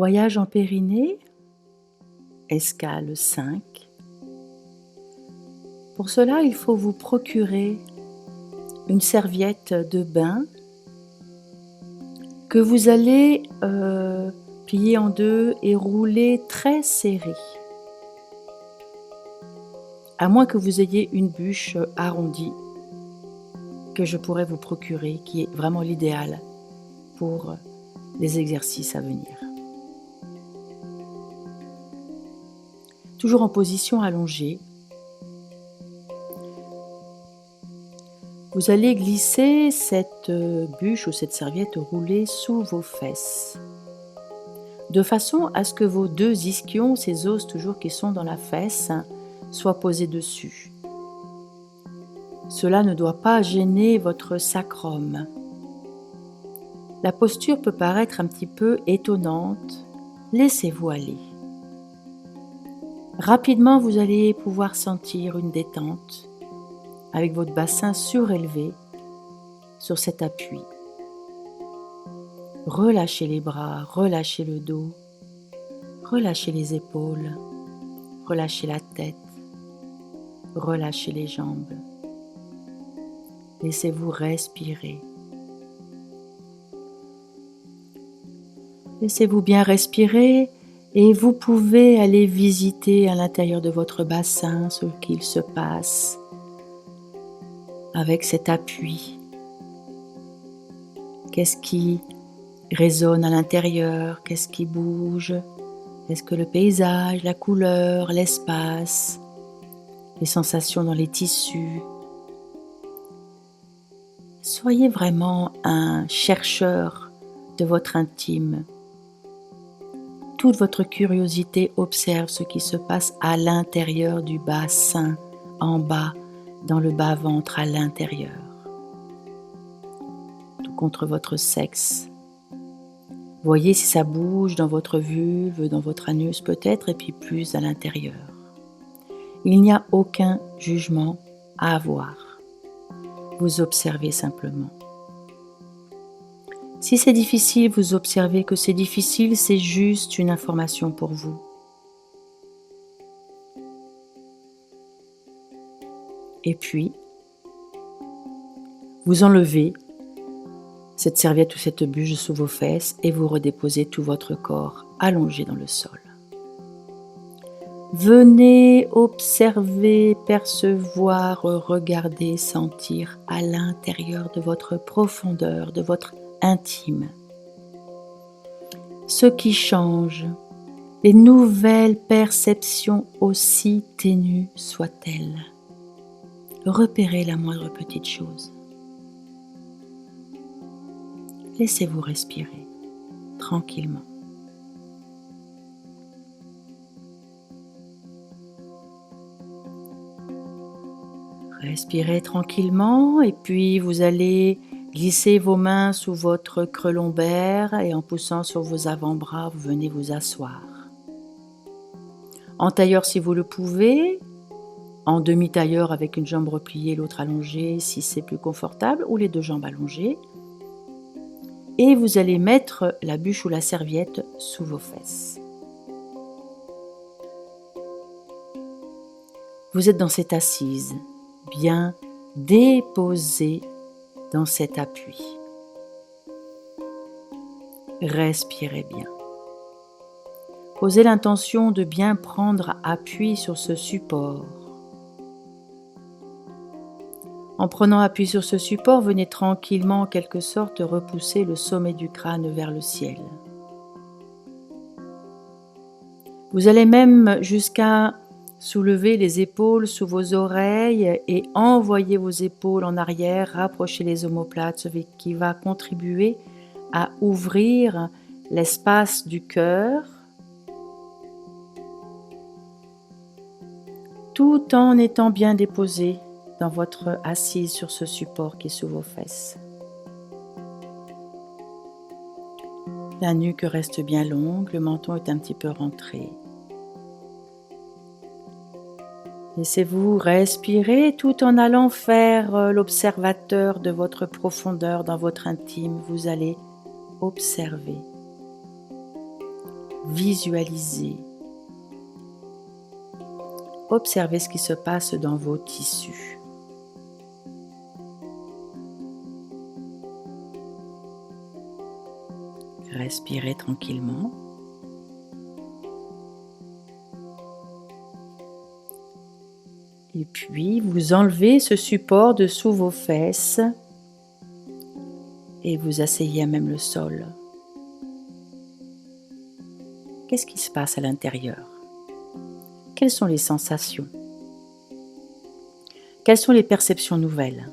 Voyage en Pyrénées, escale 5. Pour cela, il faut vous procurer une serviette de bain que vous allez plier en deux et rouler très serré. À moins que vous ayez une bûche arrondie que je pourrais vous procurer, qui est vraiment l'idéal pour les exercices à venir. Toujours en position allongée, vous allez glisser cette bûche ou cette serviette roulée sous vos fesses, de façon à ce que vos deux ischions, ces os toujours qui sont dans la fesse, soient posés dessus. Cela ne doit pas gêner votre sacrum. La posture peut paraître un petit peu étonnante, laissez-vous aller. Rapidement, vous allez pouvoir sentir une détente avec votre bassin surélevé sur cet appui. Relâchez les bras, relâchez le dos, relâchez les épaules, relâchez la tête, relâchez les jambes. Laissez-vous respirer. Laissez-vous bien respirer et vous pouvez aller visiter à l'intérieur de votre bassin ce qu'il se passe avec cet appui. Qu'est-ce qui résonne à l'intérieur? Qu'est-ce qui bouge? Est-ce que le paysage, la couleur, l'espace, les sensations dans les tissus? Soyez vraiment un chercheur de votre intime. Toute votre curiosité observe ce qui se passe à l'intérieur du bassin, en bas, dans le bas-ventre à l'intérieur. Tout contre votre sexe. Voyez si ça bouge dans votre vulve, dans votre anus peut-être, et puis plus à l'intérieur. Il n'y a aucun jugement à avoir. Vous observez simplement. Si c'est difficile, vous observez que c'est difficile, c'est juste une information pour vous. Et puis, vous enlevez cette serviette ou cette bûche sous vos fesses et vous redéposez tout votre corps allongé dans le sol. Venez observer, percevoir, regarder, sentir à l'intérieur de votre profondeur, de votre intime. Ce qui change, les nouvelles perceptions aussi ténues soient-elles. Repérez la moindre petite chose. Laissez-vous respirer tranquillement. Respirez tranquillement et puis vous allez glisser vos mains sous votre creux lombaire et en poussant sur vos avant-bras, vous venez vous asseoir. En tailleur si vous le pouvez, en demi-tailleur avec une jambe repliée, l'autre allongée si c'est plus confortable, ou les deux jambes allongées. Et vous allez mettre la bûche ou la serviette sous vos fesses. Vous êtes dans cette assise, bien déposée dans cet appui. Respirez bien. Posez l'intention de bien prendre appui sur ce support. En prenant appui sur ce support, venez tranquillement en quelque sorte repousser le sommet du crâne vers le ciel. Vous allez même jusqu'à soulever les épaules sous vos oreilles et envoyer vos épaules en arrière, rapprocher les omoplates, ce qui va contribuer à ouvrir l'espace du cœur, tout en étant bien déposé dans votre assise sur ce support qui est sous vos fesses. La nuque reste bien longue, le menton est un petit peu rentré. Laissez-vous respirer tout en allant faire l'observateur de votre profondeur dans votre intime. Vous allez observer. visualisez. Observez ce qui se passe dans vos tissus. Respirez tranquillement. Et puis, vous enlevez ce support de sous vos fesses et vous asseyez à même le sol. Qu'est-ce qui se passe à l'intérieur? Quelles sont les sensations? Quelles sont les perceptions nouvelles?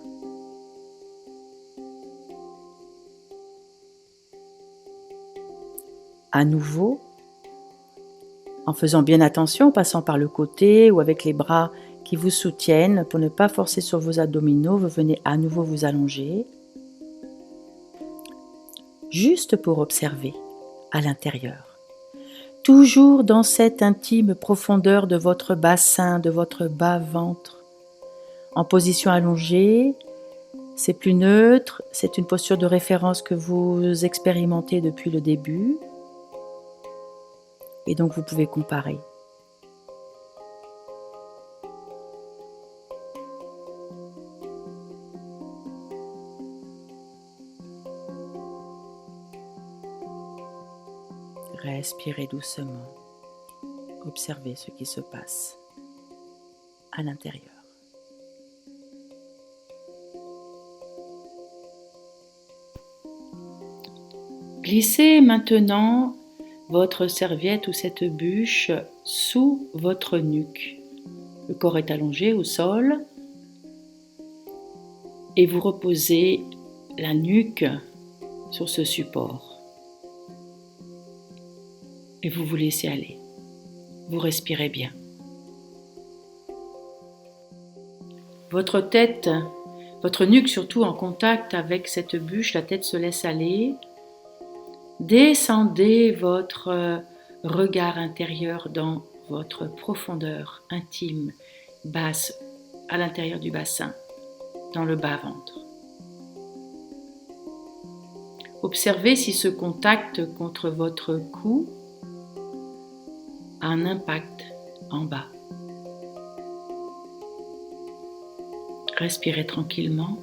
À nouveau, en faisant bien attention, en passant par le côté ou avec les bras qui vous soutiennent pour ne pas forcer sur vos abdominaux, vous venez à nouveau vous allonger, juste pour observer à l'intérieur. Toujours dans cette intime profondeur de votre bassin, de votre bas-ventre, en position allongée, c'est plus neutre, c'est une posture de référence que vous expérimentez depuis le début, et donc vous pouvez comparer. Respirez doucement. Observez ce qui se passe à l'intérieur. Glissez maintenant votre serviette ou cette bûche sous votre nuque. Le corps est allongé au sol et vous reposez la nuque sur ce support. Et vous vous laissez aller. Vous respirez bien. Votre tête, votre nuque surtout en contact avec cette bûche, la tête se laisse aller. Descendez votre regard intérieur dans votre profondeur intime, basse, à l'intérieur du bassin, dans le bas-ventre. Observez si ce contact contre votre cou a un impact en bas. Respirez tranquillement.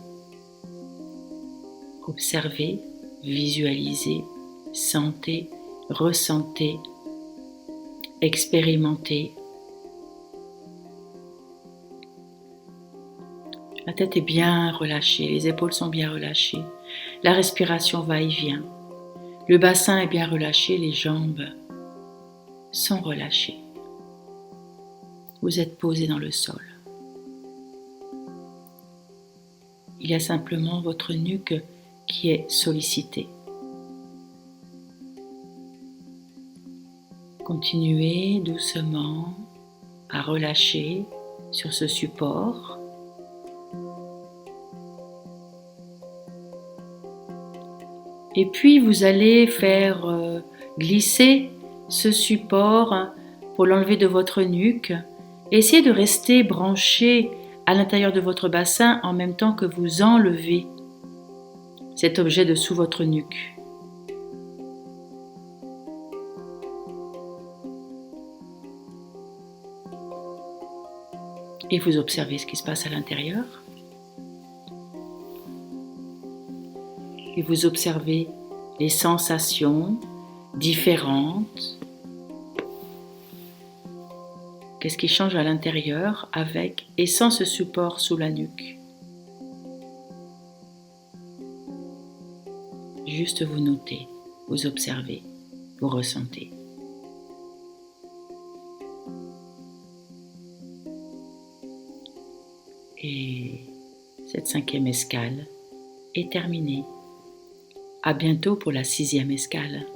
Observez, visualisez, sentez, ressentez, expérimentez. La tête est bien relâchée, les épaules sont bien relâchées, la respiration va et vient. Le bassin est bien relâché, les jambes sont relâchées. Vous êtes posé dans le sol. Il y a simplement votre nuque qui est sollicitée. Continuez doucement à relâcher sur ce support. Et puis vous allez faire glisser ce support pour l'enlever de votre nuque. Essayez de rester branché à l'intérieur de votre bassin en même temps que vous enlevez cet objet de sous votre nuque. Et vous observez ce qui se passe à l'intérieur. Et vous observez les sensations différentes. Qu'est-ce qui change à l'intérieur avec et sans ce support sous la nuque? Juste vous notez, vous observez, vous ressentez. Et cette 5e escale est terminée. À bientôt pour la 6e escale.